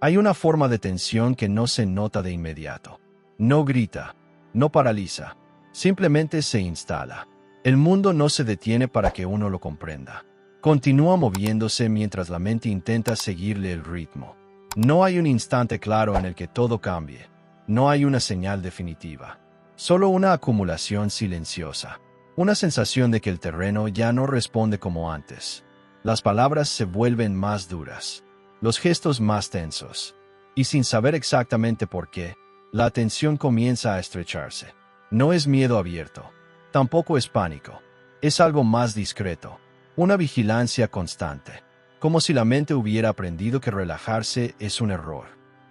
Hay una forma de tensión que no se nota de inmediato. No grita, no paraliza, simplemente se instala. El mundo no se detiene para que uno lo comprenda. Continúa moviéndose mientras la mente intenta seguirle el ritmo. No hay un instante claro en el que todo cambie. No hay una señal definitiva. Solo una acumulación silenciosa. Una sensación de que el terreno ya no responde como antes. Las palabras se vuelven más duras. Los gestos más tensos. Y sin saber exactamente por qué, la atención comienza a estrecharse. No es miedo abierto. Tampoco es pánico. Es algo más discreto. Una vigilancia constante. Como si la mente hubiera aprendido que relajarse es un error.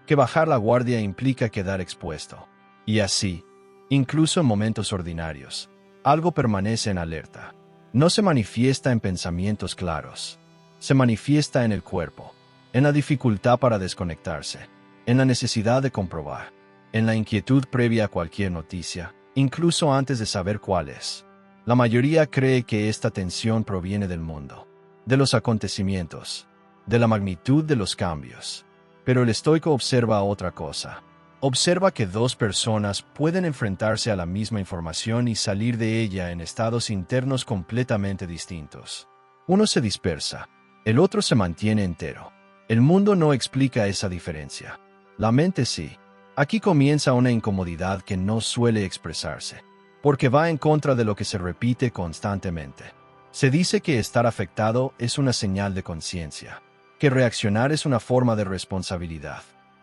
Que bajar la guardia implica quedar expuesto. Y así, incluso en momentos ordinarios, algo permanece en alerta. No se manifiesta en pensamientos claros. Se manifiesta en el cuerpo, en la dificultad para desconectarse, en la necesidad de comprobar, en la inquietud previa a cualquier noticia, incluso antes de saber cuál es. La mayoría cree que esta tensión proviene del mundo, de los acontecimientos, de la magnitud de los cambios. Pero el estoico observa otra cosa. Observa que dos personas pueden enfrentarse a la misma información y salir de ella en estados internos completamente distintos. Uno se dispersa, el otro se mantiene entero. El mundo no explica esa diferencia. La mente sí. Aquí comienza una incomodidad que no suele expresarse, porque va en contra de lo que se repite constantemente. Se dice que estar afectado es una señal de conciencia, que reaccionar es una forma de responsabilidad,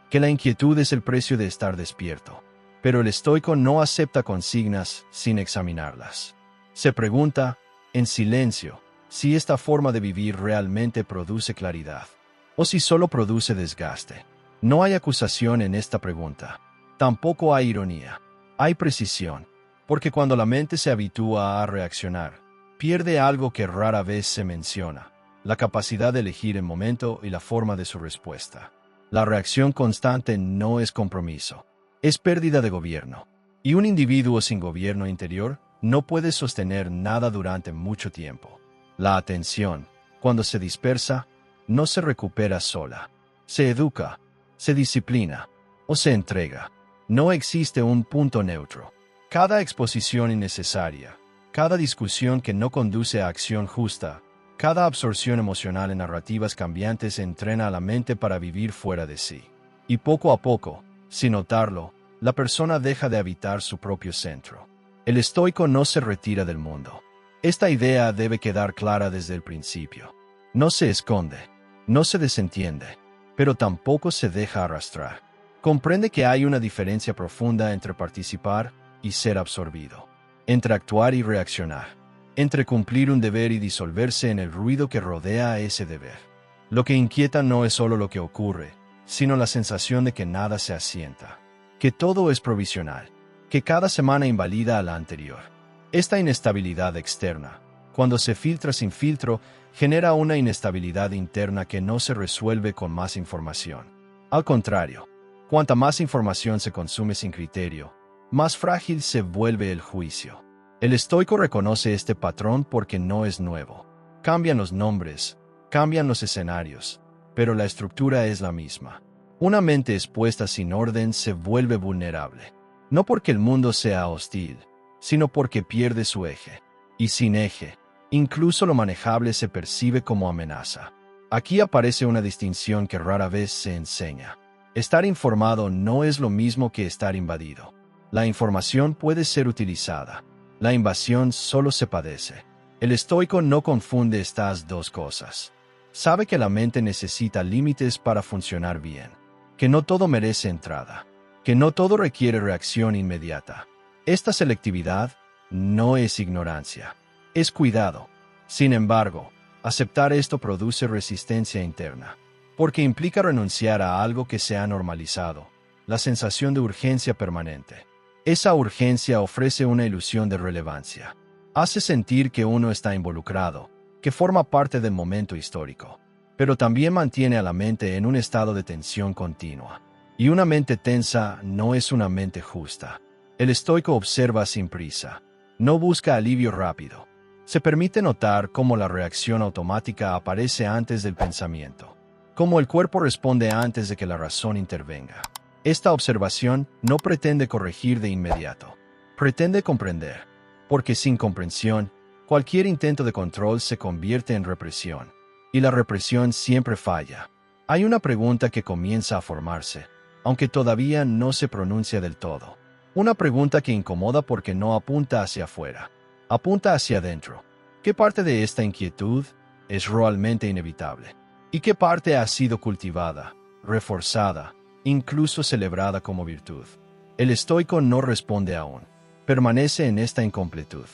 que la inquietud es el precio de estar despierto. Pero el estoico no acepta consignas sin examinarlas. Se pregunta, en silencio, si esta forma de vivir realmente produce claridad, o si solo produce desgaste. No hay acusación en esta pregunta. Tampoco hay ironía. Hay precisión, porque cuando la mente se habitúa a reaccionar, pierde algo que rara vez se menciona: la capacidad de elegir el momento y la forma de su respuesta. La reacción constante no es compromiso, es pérdida de gobierno. Y un individuo sin gobierno interior no puede sostener nada durante mucho tiempo. La atención, cuando se dispersa, no se recupera sola. Se educa, se disciplina o se entrega. No existe un punto neutro. Cada exposición innecesaria, cada discusión que no conduce a acción justa, cada absorción emocional en narrativas cambiantes entrena a la mente para vivir fuera de sí. Y poco a poco, sin notarlo, la persona deja de habitar su propio centro. El estoico no se retira del mundo. Esta idea debe quedar clara desde el principio. No se esconde, no se desentiende, pero tampoco se deja arrastrar. Comprende que hay una diferencia profunda entre participar y ser absorbido, entre actuar y reaccionar, entre cumplir un deber y disolverse en el ruido que rodea a ese deber. Lo que inquieta no es solo lo que ocurre, sino la sensación de que nada se asienta, que todo es provisional, que cada semana invalida a la anterior. Esta inestabilidad externa, cuando se filtra sin filtro, genera una inestabilidad interna que no se resuelve con más información. Al contrario, cuanta más información se consume sin criterio, más frágil se vuelve el juicio. El estoico reconoce este patrón porque no es nuevo. Cambian los nombres, cambian los escenarios, pero la estructura es la misma. Una mente expuesta sin orden se vuelve vulnerable. No porque el mundo sea hostil, sino porque pierde su eje. Y sin eje, incluso lo manejable se percibe como amenaza. Aquí aparece una distinción que rara vez se enseña. Estar informado no es lo mismo que estar invadido. La información puede ser utilizada. La invasión solo se padece. El estoico no confunde estas dos cosas. Sabe que la mente necesita límites para funcionar bien, que no todo merece entrada, que no todo requiere reacción inmediata. Esta selectividad no es ignorancia, es cuidado. Sin embargo, aceptar esto produce resistencia interna, porque implica renunciar a algo que se ha normalizado, la sensación de urgencia permanente. Esa urgencia ofrece una ilusión de relevancia. Hace sentir que uno está involucrado, que forma parte del momento histórico, pero también mantiene a la mente en un estado de tensión continua. Y una mente tensa no es una mente justa. El estoico observa sin prisa, no busca alivio rápido. Se permite notar cómo la reacción automática aparece antes del pensamiento, Cómo el cuerpo responde antes de que la razón intervenga. Esta observación no pretende corregir de inmediato. Pretende comprender. Porque sin comprensión, cualquier intento de control se convierte en represión. Y la represión siempre falla. Hay una pregunta que comienza a formarse, aunque todavía no se pronuncia del todo. Una pregunta que incomoda porque no apunta hacia afuera. Apunta hacia adentro. ¿Qué parte de esta inquietud es realmente inevitable? ¿Y qué parte ha sido cultivada, reforzada, incluso celebrada como virtud? El estoico no responde aún. Permanece en esta incompletud.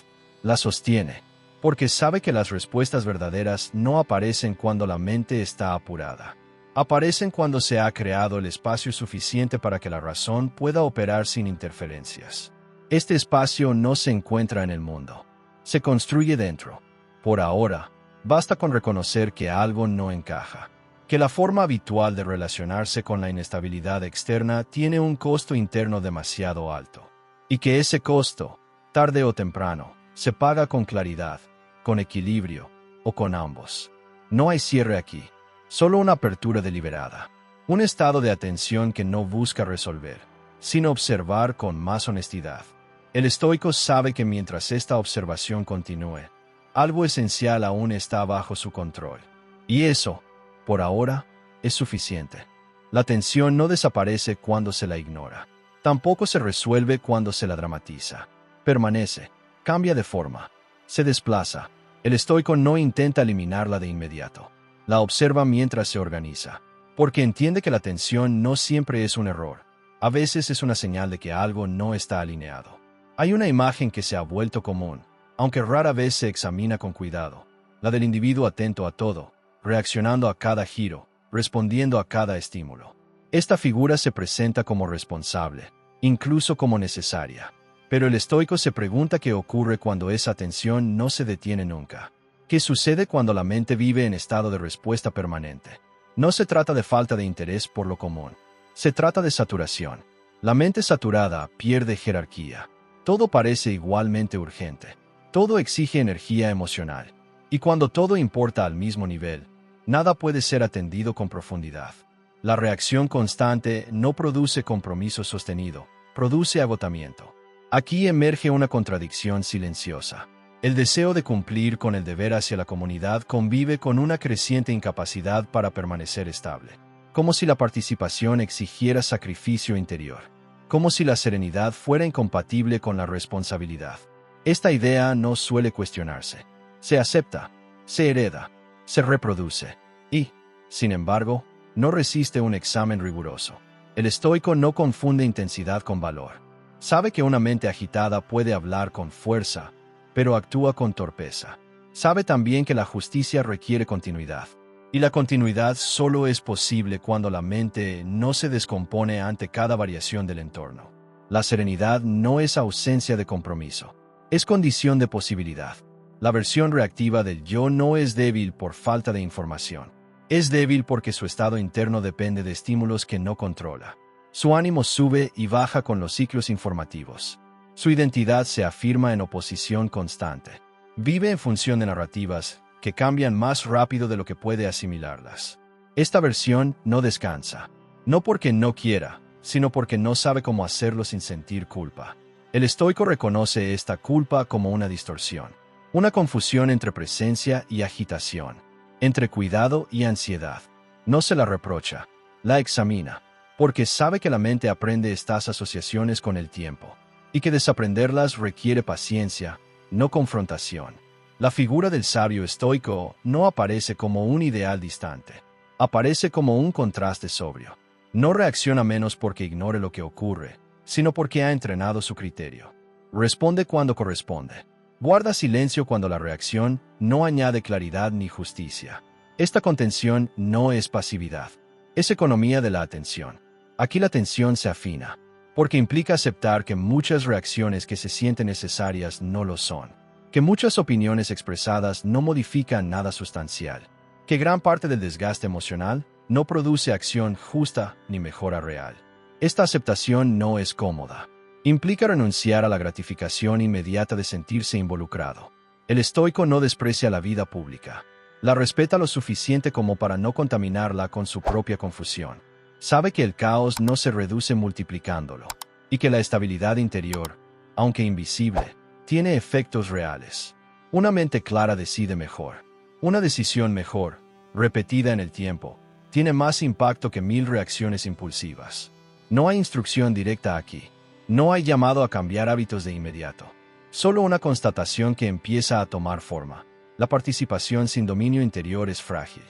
La sostiene, porque sabe que las respuestas verdaderas no aparecen cuando la mente está apurada. Aparecen cuando se ha creado el espacio suficiente para que la razón pueda operar sin interferencias. Este espacio no se encuentra en el mundo. Se construye dentro. Por ahora, basta con reconocer que algo no encaja, que la forma habitual de relacionarse con la inestabilidad externa tiene un costo interno demasiado alto, y que ese costo, tarde o temprano, se paga con claridad, con equilibrio o con ambos. No hay cierre aquí, solo una apertura deliberada, un estado de atención que no busca resolver, sino observar con más honestidad. El estoico sabe que mientras esta observación continúe, algo esencial aún está bajo su control. Y eso, por ahora, es suficiente. La tensión no desaparece cuando se la ignora. Tampoco se resuelve cuando se la dramatiza. Permanece, cambia de forma, se desplaza. El estoico no intenta eliminarla de inmediato. La observa mientras se organiza, porque entiende que la tensión no siempre es un error. A veces es una señal de que algo no está alineado. Hay una imagen que se ha vuelto común, aunque rara vez se examina con cuidado, la del individuo atento a todo, reaccionando a cada giro, respondiendo a cada estímulo. Esta figura se presenta como responsable, incluso como necesaria. Pero el estoico se pregunta qué ocurre cuando esa atención no se detiene nunca. ¿Qué sucede cuando la mente vive en estado de respuesta permanente? No se trata de falta de interés por lo común. Se trata de saturación. La mente saturada pierde jerarquía. Todo parece igualmente urgente. Todo exige energía emocional. Y cuando todo importa al mismo nivel, nada puede ser atendido con profundidad. La reacción constante no produce compromiso sostenido, produce agotamiento. Aquí emerge una contradicción silenciosa. El deseo de cumplir con el deber hacia la comunidad convive con una creciente incapacidad para permanecer estable. Como si la participación exigiera sacrificio interior. Como si la serenidad fuera incompatible con la responsabilidad. Esta idea no suele cuestionarse. Se acepta, se hereda, se reproduce y, sin embargo, no resiste un examen riguroso. El estoico no confunde intensidad con valor. Sabe que una mente agitada puede hablar con fuerza, pero actúa con torpeza. Sabe también que la justicia requiere continuidad. Y la continuidad solo es posible cuando la mente no se descompone ante cada variación del entorno. La serenidad no es ausencia de compromiso. Es condición de posibilidad. La versión reactiva del yo no es débil por falta de información. Es débil porque su estado interno depende de estímulos que no controla. Su ánimo sube y baja con los ciclos informativos. Su identidad se afirma en oposición constante. Vive en función de narrativas que cambian más rápido de lo que puede asimilarlas. Esta versión no descansa. No porque no quiera, sino porque no sabe cómo hacerlo sin sentir culpa. El estoico reconoce esta culpa como una distorsión, una confusión entre presencia y agitación, entre cuidado y ansiedad. No se la reprocha, la examina, porque sabe que la mente aprende estas asociaciones con el tiempo, y que desaprenderlas requiere paciencia, no confrontación. La figura del sabio estoico no aparece como un ideal distante, aparece como un contraste sobrio. No reacciona menos porque ignore lo que ocurre, sino porque ha entrenado su criterio. Responde cuando corresponde. Guarda silencio cuando la reacción no añade claridad ni justicia. Esta contención no es pasividad, es economía de la atención. Aquí la atención se afina, porque implica aceptar que muchas reacciones que se sienten necesarias no lo son, que muchas opiniones expresadas no modifican nada sustancial, que gran parte del desgaste emocional no produce acción justa ni mejora real. Esta aceptación no es cómoda. Implica renunciar a la gratificación inmediata de sentirse involucrado. El estoico no desprecia la vida pública. La respeta lo suficiente como para no contaminarla con su propia confusión. Sabe que el caos no se reduce multiplicándolo, y que la estabilidad interior, aunque invisible, tiene efectos reales. Una mente clara decide mejor. Una decisión mejor, repetida en el tiempo, tiene más impacto que 1000 reacciones impulsivas. No hay instrucción directa aquí. No hay llamado a cambiar hábitos de inmediato. Solo una constatación que empieza a tomar forma. La participación sin dominio interior es frágil.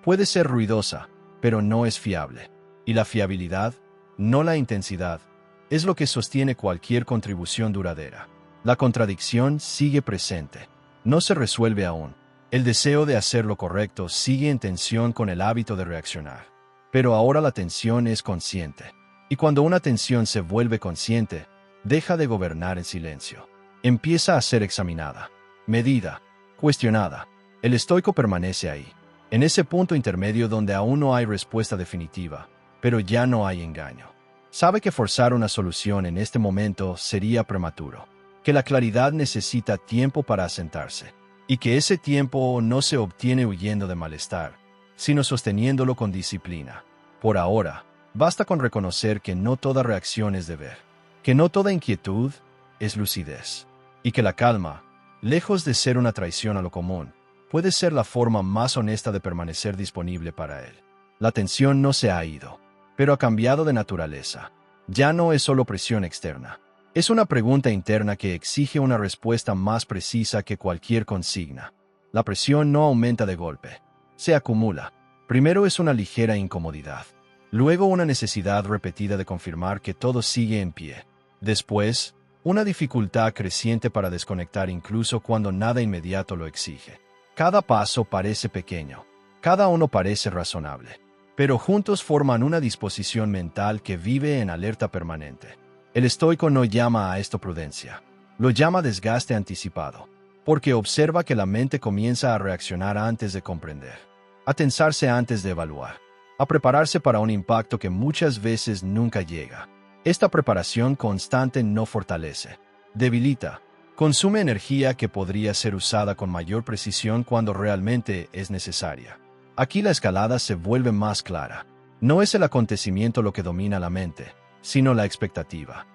Puede ser ruidosa, pero no es fiable. Y la fiabilidad, no la intensidad, es lo que sostiene cualquier contribución duradera. La contradicción sigue presente. No se resuelve aún. El deseo de hacer lo correcto sigue en tensión con el hábito de reaccionar. Pero ahora la tensión es consciente. Y cuando una tensión se vuelve consciente, deja de gobernar en silencio. Empieza a ser examinada, medida, cuestionada. El estoico permanece ahí, en ese punto intermedio donde aún no hay respuesta definitiva, pero ya no hay engaño. Sabe que forzar una solución en este momento sería prematuro, que la claridad necesita tiempo para asentarse, y que ese tiempo no se obtiene huyendo de malestar, sino sosteniéndolo con disciplina. Por ahora, basta con reconocer que no toda reacción es deber, que no toda inquietud es lucidez, y que la calma, lejos de ser una traición a lo común, puede ser la forma más honesta de permanecer disponible para él. La tensión no se ha ido, pero ha cambiado de naturaleza. Ya no es solo presión externa. Es una pregunta interna que exige una respuesta más precisa que cualquier consigna. La presión no aumenta de golpe. Se acumula. Primero es una ligera incomodidad. Luego una necesidad repetida de confirmar que todo sigue en pie. Después, una dificultad creciente para desconectar incluso cuando nada inmediato lo exige. Cada paso parece pequeño. Cada uno parece razonable. Pero juntos forman una disposición mental que vive en alerta permanente. El estoico no llama a esto prudencia. Lo llama desgaste anticipado, porque observa que la mente comienza a reaccionar antes de comprender, a tensarse antes de evaluar, a prepararse para un impacto que muchas veces nunca llega. Esta preparación constante no fortalece, debilita, consume energía que podría ser usada con mayor precisión cuando realmente es necesaria. Aquí la escalada se vuelve más clara. No es el acontecimiento lo que domina la mente, sino la expectativa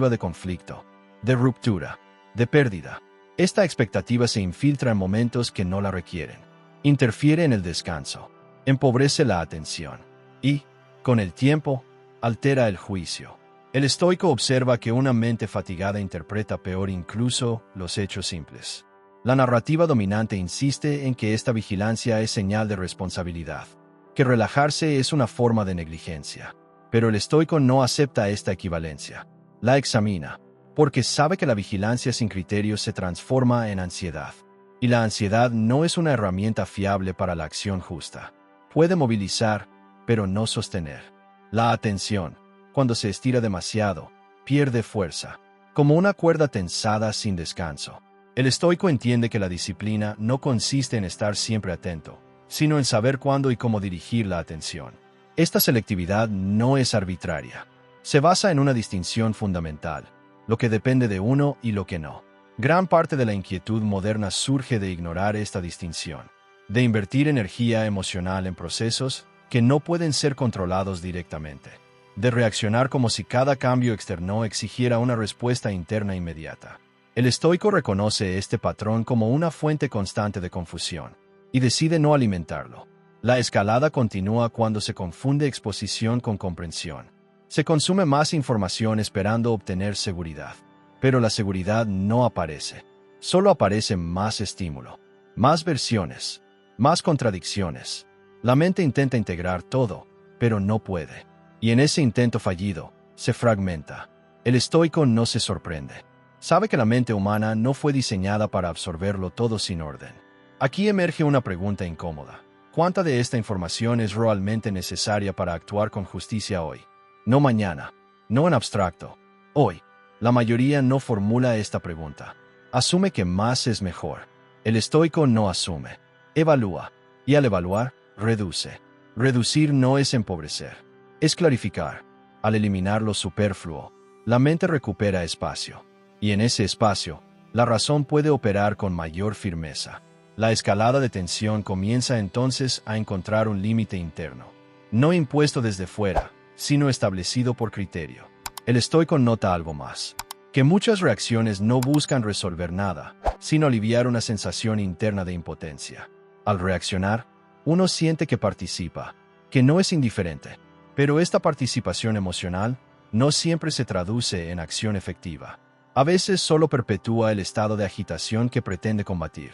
de conflicto, de ruptura, de pérdida. Esta expectativa se infiltra en momentos que no la requieren, interfiere en el descanso, empobrece la atención y, con el tiempo, altera el juicio. El estoico observa que una mente fatigada interpreta peor incluso los hechos simples. La narrativa dominante insiste en que esta vigilancia es señal de responsabilidad, que relajarse es una forma de negligencia. Pero el estoico no acepta esta equivalencia. La examina, porque sabe que la vigilancia sin criterio se transforma en ansiedad. Y la ansiedad no es una herramienta fiable para la acción justa. Puede movilizar, pero no sostener. La atención, cuando se estira demasiado, pierde fuerza, como una cuerda tensada sin descanso. El estoico entiende que la disciplina no consiste en estar siempre atento, sino en saber cuándo y cómo dirigir la atención. Esta selectividad no es arbitraria. Se basa en una distinción fundamental, lo que depende de uno y lo que no. Gran parte de la inquietud moderna surge de ignorar esta distinción, de invertir energía emocional en procesos que no pueden ser controlados directamente, de reaccionar como si cada cambio externo exigiera una respuesta interna inmediata. El estoico reconoce este patrón como una fuente constante de confusión y decide no alimentarlo. La escalada continúa cuando se confunde exposición con comprensión. Se consume más información esperando obtener seguridad, pero la seguridad no aparece. Solo aparece más estímulo, más versiones, más contradicciones. La mente intenta integrar todo, pero no puede. Y en ese intento fallido, se fragmenta. El estoico no se sorprende. Sabe que la mente humana no fue diseñada para absorberlo todo sin orden. Aquí emerge una pregunta incómoda. ¿Cuánta de esta información es realmente necesaria para actuar con justicia hoy? No mañana, no en abstracto. Hoy, la mayoría no formula esta pregunta. Asume que más es mejor. El estoico no asume, evalúa, y al evaluar, reduce. Reducir no es empobrecer, es clarificar. Al eliminar lo superfluo, la mente recupera espacio. Y en ese espacio, la razón puede operar con mayor firmeza. La escalada de tensión comienza entonces a encontrar un límite interno, no impuesto desde fuera, sino establecido por criterio. El estoico nota algo más, que muchas reacciones no buscan resolver nada, sino aliviar una sensación interna de impotencia. Al reaccionar, uno siente que participa, que no es indiferente, pero esta participación emocional no siempre se traduce en acción efectiva. A veces solo perpetúa el estado de agitación que pretende combatir.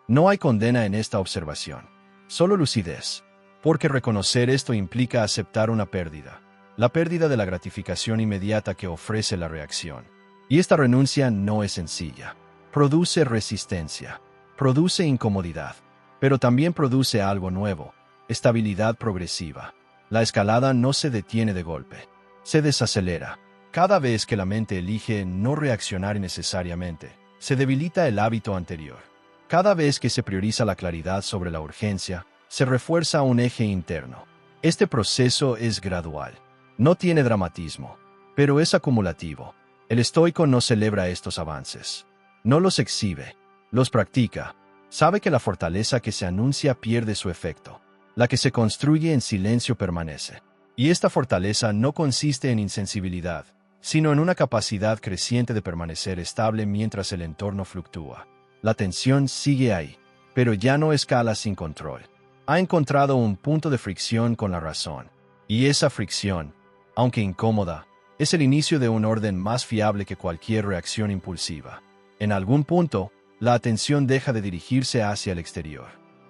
No hay condena en esta observación, solo lucidez, porque reconocer esto implica aceptar una pérdida, la pérdida de la gratificación inmediata que ofrece la reacción. Y esta renuncia no es sencilla. Produce resistencia, produce incomodidad, pero también produce algo nuevo, estabilidad progresiva. La escalada no se detiene de golpe, se desacelera. Cada vez que la mente elige no reaccionar innecesariamente, se debilita el hábito anterior. Cada vez que se prioriza la claridad sobre la urgencia, se refuerza un eje interno. Este proceso es gradual. No tiene dramatismo, pero es acumulativo. El estoico no celebra estos avances. No los exhibe, los practica. Sabe que la fortaleza que se anuncia pierde su efecto. La que se construye en silencio permanece. Y esta fortaleza no consiste en insensibilidad, sino en una capacidad creciente de permanecer estable mientras el entorno fluctúa. La tensión sigue ahí, pero ya no escala sin control. Ha encontrado un punto de fricción con la razón. Y esa fricción, aunque incómoda, es el inicio de un orden más fiable que cualquier reacción impulsiva. En algún punto, la atención deja de dirigirse hacia el exterior.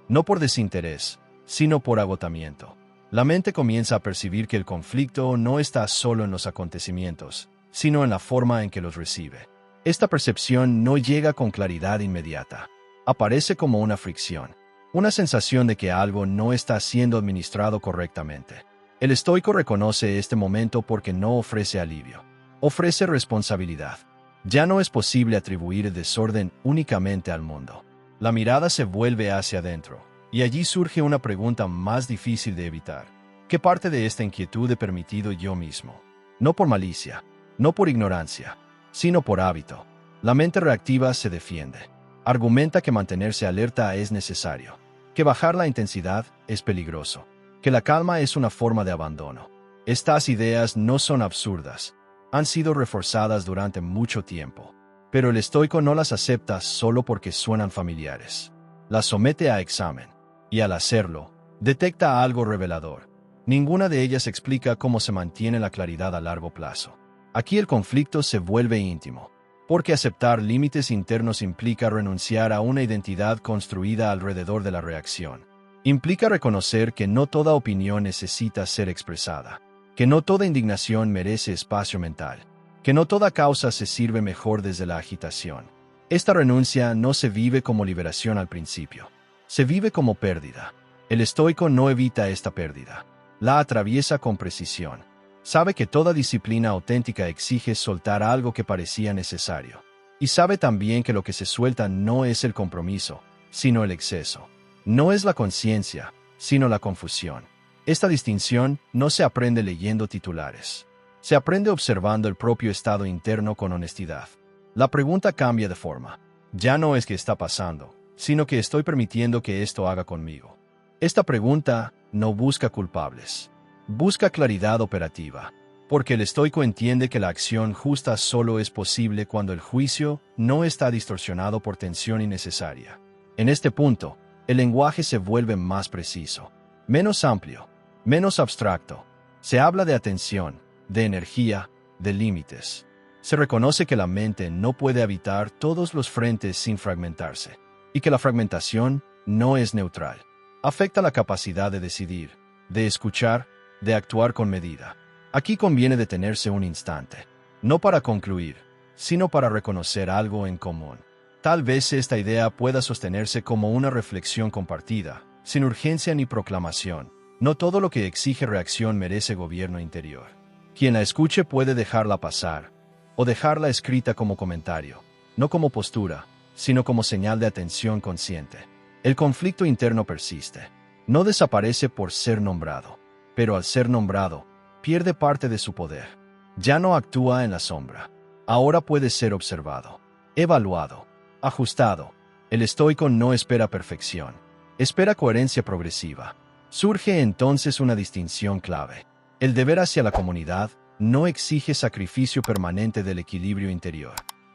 No por desinterés, sino por agotamiento. La mente comienza a percibir que el conflicto no está solo en los acontecimientos, sino en la forma en que los recibe. Esta percepción no llega con claridad inmediata. Aparece como una fricción, una sensación de que algo no está siendo administrado correctamente. El estoico reconoce este momento porque no ofrece alivio, ofrece responsabilidad. Ya no es posible atribuir el desorden únicamente al mundo. La mirada se vuelve hacia adentro, y allí surge una pregunta más difícil de evitar. ¿Qué parte de esta inquietud he permitido yo mismo? No por malicia, no por ignorancia, sino por hábito. La mente reactiva se defiende. Argumenta que mantenerse alerta es necesario, que bajar la intensidad es peligroso, que la calma es una forma de abandono. Estas ideas no son absurdas, han sido reforzadas durante mucho tiempo, pero el estoico no las acepta solo porque suenan familiares. Las somete a examen, y al hacerlo, detecta algo revelador. Ninguna de ellas explica cómo se mantiene la claridad a largo plazo. Aquí el conflicto se vuelve íntimo, porque aceptar límites internos implica renunciar a una identidad construida alrededor de la reacción. Implica reconocer que no toda opinión necesita ser expresada, que no toda indignación merece espacio mental, que no toda causa se sirve mejor desde la agitación. Esta renuncia no se vive como liberación al principio, se vive como pérdida. El estoico no evita esta pérdida, la atraviesa con precisión. Sabe que toda disciplina auténtica exige soltar algo que parecía necesario. Y sabe también que lo que se suelta no es el compromiso, sino el exceso. No es la conciencia, sino la confusión. Esta distinción no se aprende leyendo titulares. Se aprende observando el propio estado interno con honestidad. La pregunta cambia de forma. Ya no es qué está pasando, sino que estoy permitiendo que esto haga conmigo. Esta pregunta no busca culpables. Busca claridad operativa, porque el estoico entiende que la acción justa solo es posible cuando el juicio no está distorsionado por tensión innecesaria. En este punto, el lenguaje se vuelve más preciso, menos amplio, menos abstracto. Se habla de atención, de energía, de límites. Se reconoce que la mente no puede habitar todos los frentes sin fragmentarse, y que la fragmentación no es neutral. Afecta la capacidad de decidir, de escuchar, de actuar con medida. Aquí conviene detenerse un instante, no para concluir, sino para reconocer algo en común. Tal vez esta idea pueda sostenerse como una reflexión compartida, sin urgencia ni proclamación. No todo lo que exige reacción merece gobierno interior. Quien la escuche puede dejarla pasar, o dejarla escrita como comentario, no como postura, sino como señal de atención consciente. El conflicto interno persiste. No desaparece por ser nombrado, pero al ser nombrado, pierde parte de su poder. Ya no actúa en la sombra. Ahora puede ser observado, evaluado, ajustado. El estoico no espera perfección, espera coherencia progresiva. Surge entonces una distinción clave. El deber hacia la comunidad no exige sacrificio permanente del equilibrio interior.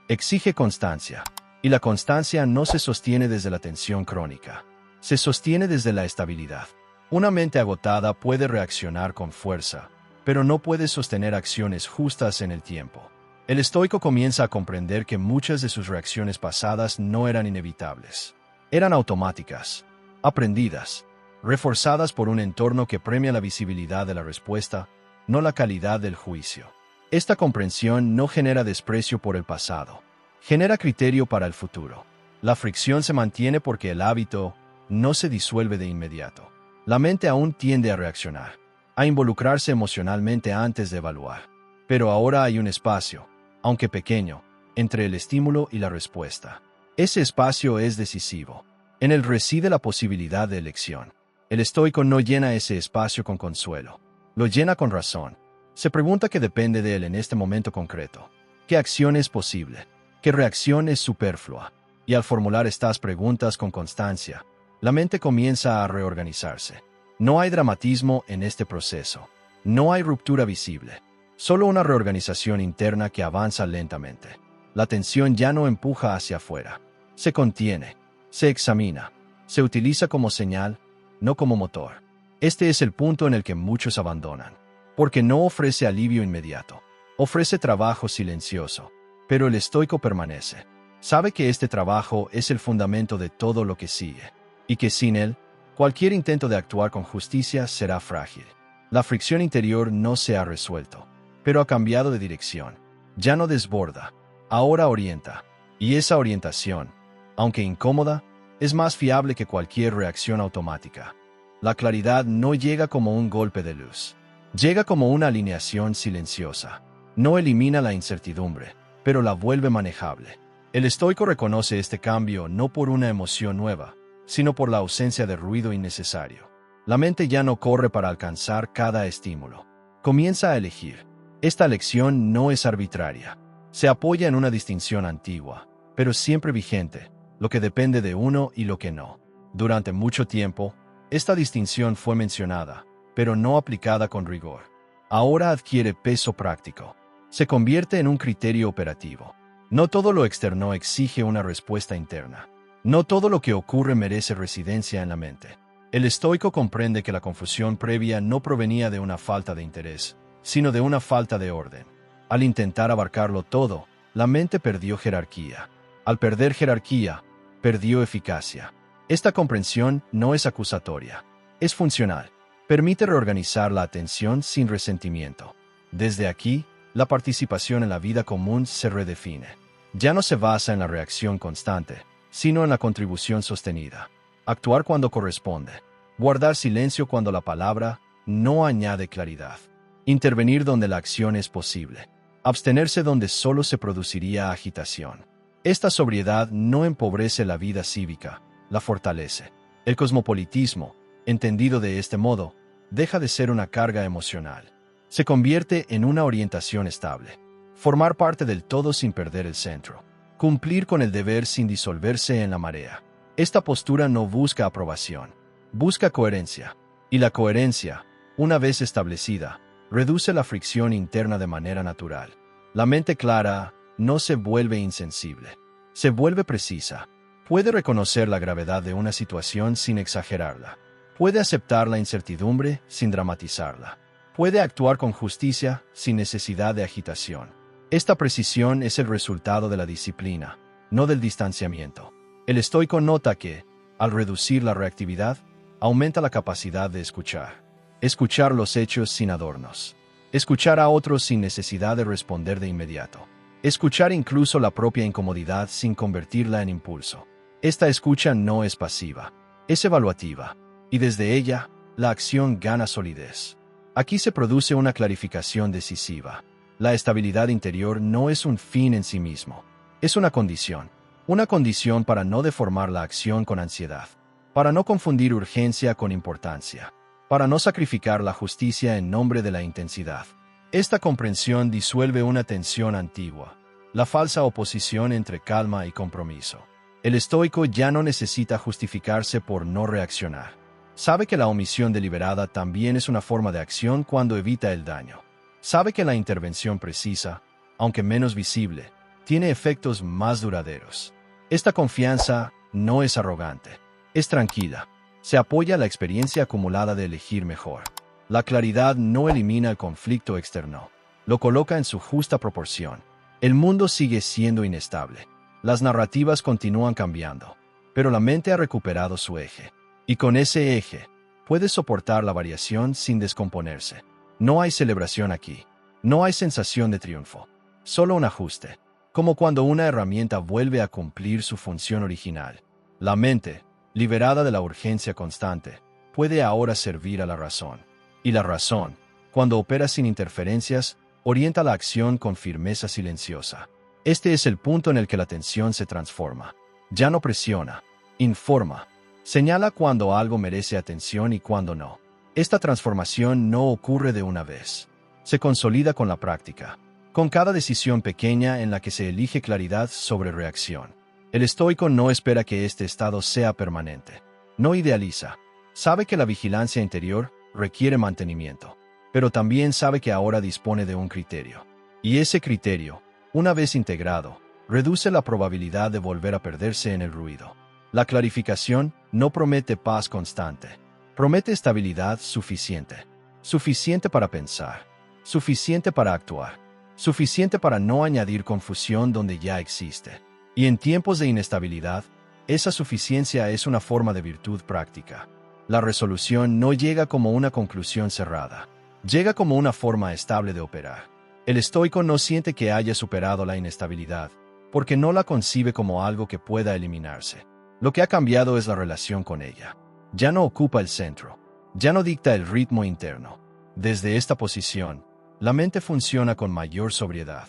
Exige constancia, y la constancia no se sostiene desde la tensión crónica. Se sostiene desde la estabilidad. Una mente agotada puede reaccionar con fuerza, pero no puede sostener acciones justas en el tiempo. El estoico comienza a comprender que muchas de sus reacciones pasadas no eran inevitables. Eran automáticas, aprendidas, reforzadas por un entorno que premia la visibilidad de la respuesta, no la calidad del juicio. Esta comprensión no genera desprecio por el pasado, genera criterio para el futuro. La fricción se mantiene porque el hábito no se disuelve de inmediato. La mente aún tiende a reaccionar, a involucrarse emocionalmente antes de evaluar. Pero ahora hay un espacio, aunque pequeño, entre el estímulo y la respuesta. Ese espacio es decisivo. En él reside la posibilidad de elección. El estoico no llena ese espacio con consuelo, lo llena con razón. Se pregunta qué depende de él en este momento concreto. ¿Qué acción es posible? ¿Qué reacción es superflua? Y al formular estas preguntas con constancia, la mente comienza a reorganizarse. No hay dramatismo en este proceso. No hay ruptura visible. Solo una reorganización interna que avanza lentamente. La tensión ya no empuja hacia afuera. Se contiene, se examina, se utiliza como señal, no como motor. Este es el punto en el que muchos abandonan, porque no ofrece alivio inmediato. Ofrece trabajo silencioso, pero el estoico permanece. Sabe que este trabajo es el fundamento de todo lo que sigue, y que sin él, cualquier intento de actuar con justicia será frágil. La fricción interior no se ha resuelto, pero ha cambiado de dirección. Ya no desborda, ahora orienta. Y esa orientación, aunque incómoda, es más fiable que cualquier reacción automática. La claridad no llega como un golpe de luz. Llega como una alineación silenciosa. No elimina la incertidumbre, pero la vuelve manejable. El estoico reconoce este cambio no por una emoción nueva, sino por la ausencia de ruido innecesario. La mente ya no corre para alcanzar cada estímulo. Comienza a elegir. Esta elección no es arbitraria. Se apoya en una distinción antigua, pero siempre vigente, lo que depende de uno y lo que no. Durante mucho tiempo, esta distinción fue mencionada, pero no aplicada con rigor. Ahora adquiere peso práctico. Se convierte en un criterio operativo. No todo lo externo exige una respuesta interna. No todo lo que ocurre merece residencia en la mente. El estoico comprende que la confusión previa no provenía de una falta de interés, sino de una falta de orden. Al intentar abarcarlo todo, la mente perdió jerarquía. Al perder jerarquía, perdió eficacia. Esta comprensión no es acusatoria, es funcional. Permite reorganizar la atención sin resentimiento. Desde aquí, la participación en la vida común se redefine. Ya no se basa en la reacción constante, sino en la contribución sostenida. Actuar cuando corresponde. Guardar silencio cuando la palabra no añade claridad. Intervenir donde la acción es posible. Abstenerse donde solo se produciría agitación. Esta sobriedad no empobrece la vida cívica, la fortalece. El cosmopolitismo, entendido de este modo, deja de ser una carga emocional. Se convierte en una orientación estable. Formar parte del todo sin perder el centro. Cumplir con el deber sin disolverse en la marea. Esta postura no busca aprobación, busca coherencia. Y la coherencia, una vez establecida, reduce la fricción interna de manera natural. La mente clara no se vuelve insensible, se vuelve precisa. Puede reconocer la gravedad de una situación sin exagerarla. Puede aceptar la incertidumbre sin dramatizarla. Puede actuar con justicia sin necesidad de agitación. Esta precisión es el resultado de la disciplina, no del distanciamiento. El estoico nota que, al reducir la reactividad, aumenta la capacidad de escuchar. Escuchar los hechos sin adornos. Escuchar a otros sin necesidad de responder de inmediato. Escuchar incluso la propia incomodidad sin convertirla en impulso. Esta escucha no es pasiva, es evaluativa, y desde ella, la acción gana solidez. Aquí se produce una clarificación decisiva. La estabilidad interior no es un fin en sí mismo, es una condición para no deformar la acción con ansiedad, para no confundir urgencia con importancia, para no sacrificar la justicia en nombre de la intensidad. Esta comprensión disuelve una tensión antigua, la falsa oposición entre calma y compromiso. El estoico ya no necesita justificarse por no reaccionar. Sabe que la omisión deliberada también es una forma de acción cuando evita el daño. Sabe que la intervención precisa, aunque menos visible, tiene efectos más duraderos. Esta confianza no es arrogante, es tranquila. Se apoya la experiencia acumulada de elegir mejor. La claridad no elimina el conflicto externo, lo coloca en su justa proporción. El mundo sigue siendo inestable. Las narrativas continúan cambiando, pero la mente ha recuperado su eje. Y con ese eje, puede soportar la variación sin descomponerse. No hay celebración aquí. No hay sensación de triunfo. Solo un ajuste. Como cuando una herramienta vuelve a cumplir su función original. La mente, liberada de la urgencia constante, puede ahora servir a la razón. Y la razón, cuando opera sin interferencias, orienta la acción con firmeza silenciosa. Este es el punto en el que la atención se transforma. Ya no presiona, informa. Señala cuando algo merece atención y cuando no. Esta transformación no ocurre de una vez. Se consolida con la práctica, con cada decisión pequeña en la que se elige claridad sobre reacción. El estoico no espera que este estado sea permanente. No idealiza. Sabe que la vigilancia interior requiere mantenimiento, pero también sabe que ahora dispone de un criterio. Y ese criterio, una vez integrado, reduce la probabilidad de volver a perderse en el ruido. La clarificación no promete paz constante, promete estabilidad suficiente. Suficiente para pensar, suficiente para actuar, suficiente para no añadir confusión donde ya existe. Y en tiempos de inestabilidad, esa suficiencia es una forma de virtud práctica. La resolución no llega como una conclusión cerrada, llega como una forma estable de operar. El estoico no siente que haya superado la inestabilidad, porque no la concibe como algo que pueda eliminarse. Lo que ha cambiado es la relación con ella. Ya no ocupa el centro, ya no dicta el ritmo interno. Desde esta posición, la mente funciona con mayor sobriedad.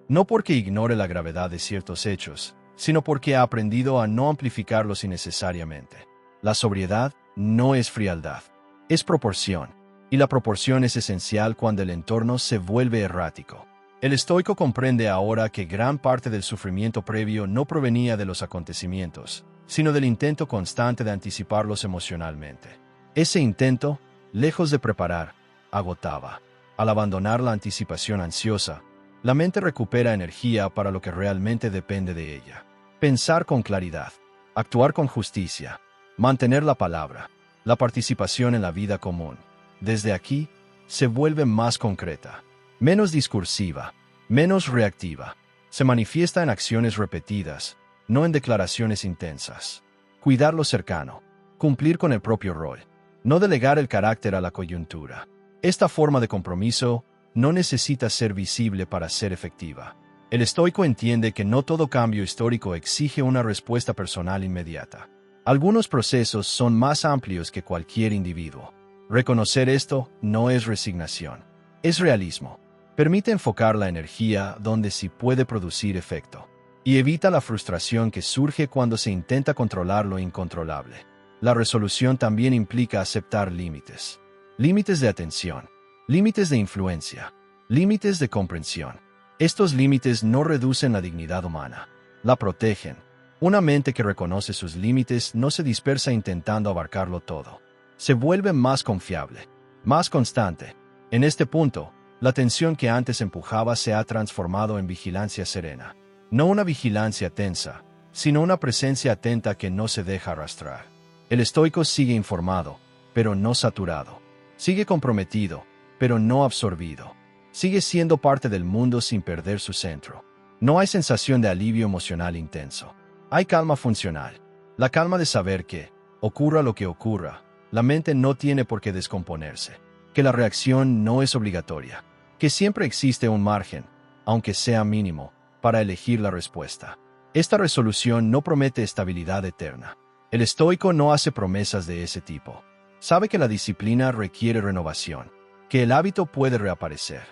No porque ignore la gravedad de ciertos hechos, sino porque ha aprendido a no amplificarlos innecesariamente. La sobriedad no es frialdad, es proporción. Y la proporción es esencial cuando el entorno se vuelve errático. El estoico comprende ahora que gran parte del sufrimiento previo no provenía de los acontecimientos, sino del intento constante de anticiparlos emocionalmente. Ese intento, lejos de preparar, agotaba. Al abandonar la anticipación ansiosa, la mente recupera energía para lo que realmente depende de ella. Pensar con claridad, actuar con justicia, mantener la palabra, la participación en la vida común. Desde aquí, se vuelve más concreta, menos discursiva, menos reactiva. Se manifiesta en acciones repetidas, no en declaraciones intensas. Cuidar lo cercano, cumplir con el propio rol, no delegar el carácter a la coyuntura. Esta forma de compromiso no necesita ser visible para ser efectiva. El estoico entiende que no todo cambio histórico exige una respuesta personal inmediata. Algunos procesos son más amplios que cualquier individuo. Reconocer esto no es resignación, es realismo. Permite enfocar la energía donde sí puede producir efecto, y evita la frustración que surge cuando se intenta controlar lo incontrolable. La resolución también implica aceptar límites. Límites de atención, límites de influencia, límites de comprensión. Estos límites no reducen la dignidad humana, la protegen. Una mente que reconoce sus límites no se dispersa intentando abarcarlo todo. Se vuelve más confiable, más constante. En este punto, la tensión que antes empujaba se ha transformado en vigilancia serena. No una vigilancia tensa, sino una presencia atenta que no se deja arrastrar. El estoico sigue informado, pero no saturado. Sigue comprometido, pero no absorbido. Sigue siendo parte del mundo sin perder su centro. No hay sensación de alivio emocional intenso. Hay calma funcional. La calma de saber que, ocurra lo que ocurra, la mente no tiene por qué descomponerse, que la reacción no es obligatoria, que siempre existe un margen, aunque sea mínimo, para elegir la respuesta. Esta resolución no promete estabilidad eterna. El estoico no hace promesas de ese tipo. Sabe que la disciplina requiere renovación, que el hábito puede reaparecer,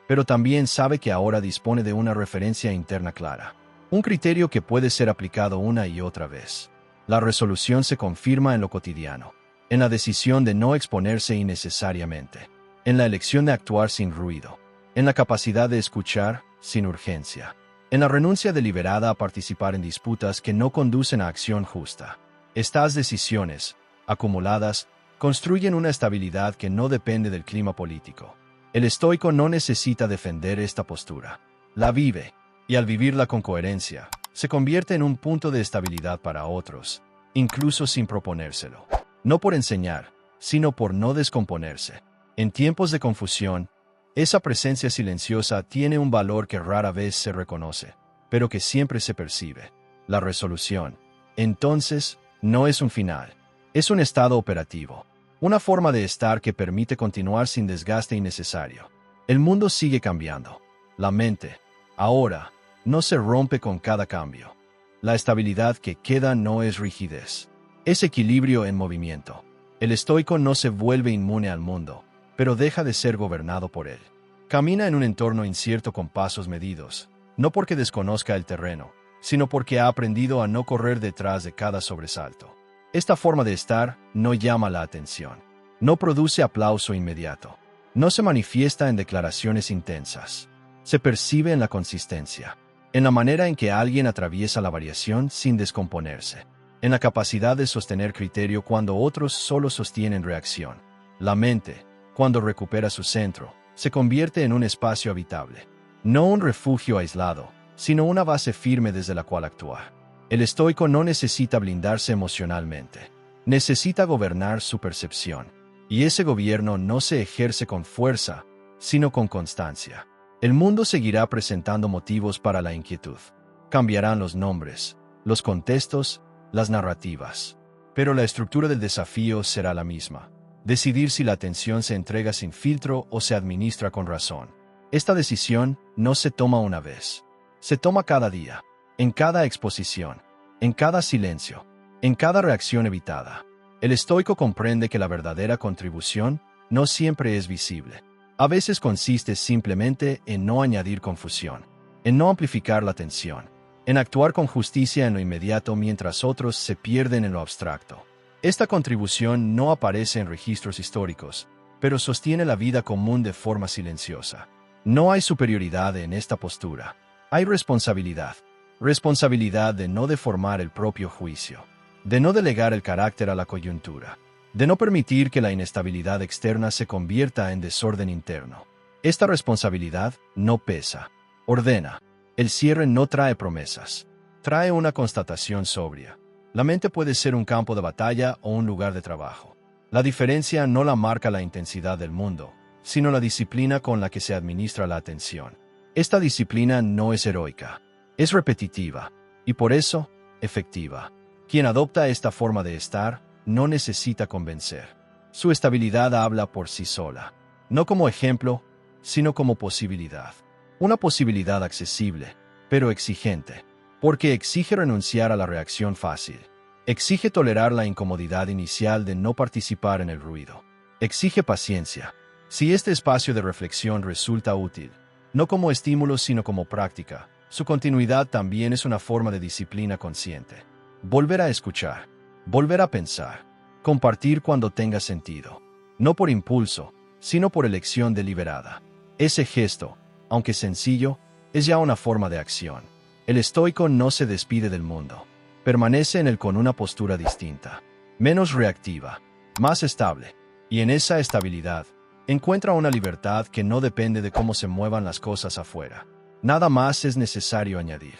pero también sabe que ahora dispone de una referencia interna clara, un criterio que puede ser aplicado una y otra vez. La resolución se confirma en lo cotidiano, en la decisión de no exponerse innecesariamente, en la elección de actuar sin ruido, en la capacidad de escuchar sin urgencia. en la renuncia deliberada a participar en disputas que no conducen a acción justa. Estas decisiones, acumuladas, construyen una estabilidad que no depende del clima político. El estoico no necesita defender esta postura. La vive, y al vivirla con coherencia, se convierte en un punto de estabilidad para otros, incluso sin proponérselo. No por enseñar, sino por no descomponerse. En tiempos de confusión, esa presencia silenciosa tiene un valor que rara vez se reconoce, pero que siempre se percibe. La resolución, entonces, no es un final. Es un estado operativo. Una forma de estar que permite continuar sin desgaste innecesario. El mundo sigue cambiando. La mente, ahora, no se rompe con cada cambio. La estabilidad que queda no es rigidez. Es equilibrio en movimiento. El estoico no se vuelve inmune al mundo, pero deja de ser gobernado por él. Camina en un entorno incierto con pasos medidos, no porque desconozca el terreno, sino porque ha aprendido a no correr detrás de cada sobresalto. Esta forma de estar no llama la atención, no produce aplauso inmediato, no se manifiesta en declaraciones intensas. Se percibe en la consistencia, en la manera en que alguien atraviesa la variación sin descomponerse, en la capacidad de sostener criterio cuando otros solo sostienen reacción. La mente, cuando recupera su centro, se convierte en un espacio habitable, no un refugio aislado, sino una base firme desde la cual actuar. El estoico no necesita blindarse emocionalmente, necesita gobernar su percepción, y ese gobierno no se ejerce con fuerza, sino con constancia. El mundo seguirá presentando motivos para la inquietud. Cambiarán los nombres, los contextos, las narrativas, pero la estructura del desafío será la misma. Decidir si la atención se entrega sin filtro o se administra con razón. Esta decisión no se toma una vez. Se toma cada día, en cada exposición, en cada silencio, en cada reacción evitada. El estoico comprende que la verdadera contribución no siempre es visible. A veces consiste simplemente en no añadir confusión, en no amplificar la tensión, en actuar con justicia en lo inmediato mientras otros se pierden en lo abstracto. Esta contribución no aparece en registros históricos, pero sostiene la vida común de forma silenciosa. No hay superioridad en esta postura. Hay responsabilidad. Responsabilidad de no deformar el propio juicio, de no delegar el carácter a la coyuntura, de no permitir que la inestabilidad externa se convierta en desorden interno. Esta responsabilidad no pesa, ordena. El cierre no trae promesas, trae una constatación sobria. La mente puede ser un campo de batalla o un lugar de trabajo. La diferencia no la marca la intensidad del mundo, sino la disciplina con la que se administra la atención. Esta disciplina no es heroica, es repetitiva, y por eso, efectiva. Quien adopta esta forma de estar no necesita convencer. Su estabilidad habla por sí sola, no como ejemplo, sino como posibilidad. Una posibilidad accesible, pero exigente, porque exige renunciar a la reacción fácil. Exige tolerar la incomodidad inicial de no participar en el ruido. Exige paciencia. Si este espacio de reflexión resulta útil, no como estímulo sino como práctica, su continuidad también es una forma de disciplina consciente. Volver a escuchar, volver a pensar, compartir cuando tenga sentido, no por impulso, sino por elección deliberada. Ese gesto, aunque sencillo, es ya una forma de acción. El estoico no se despide del mundo. Permanece en él con una postura distinta, menos reactiva, más estable, y en esa estabilidad encuentra una libertad que no depende de cómo se muevan las cosas afuera. Nada más es necesario añadir.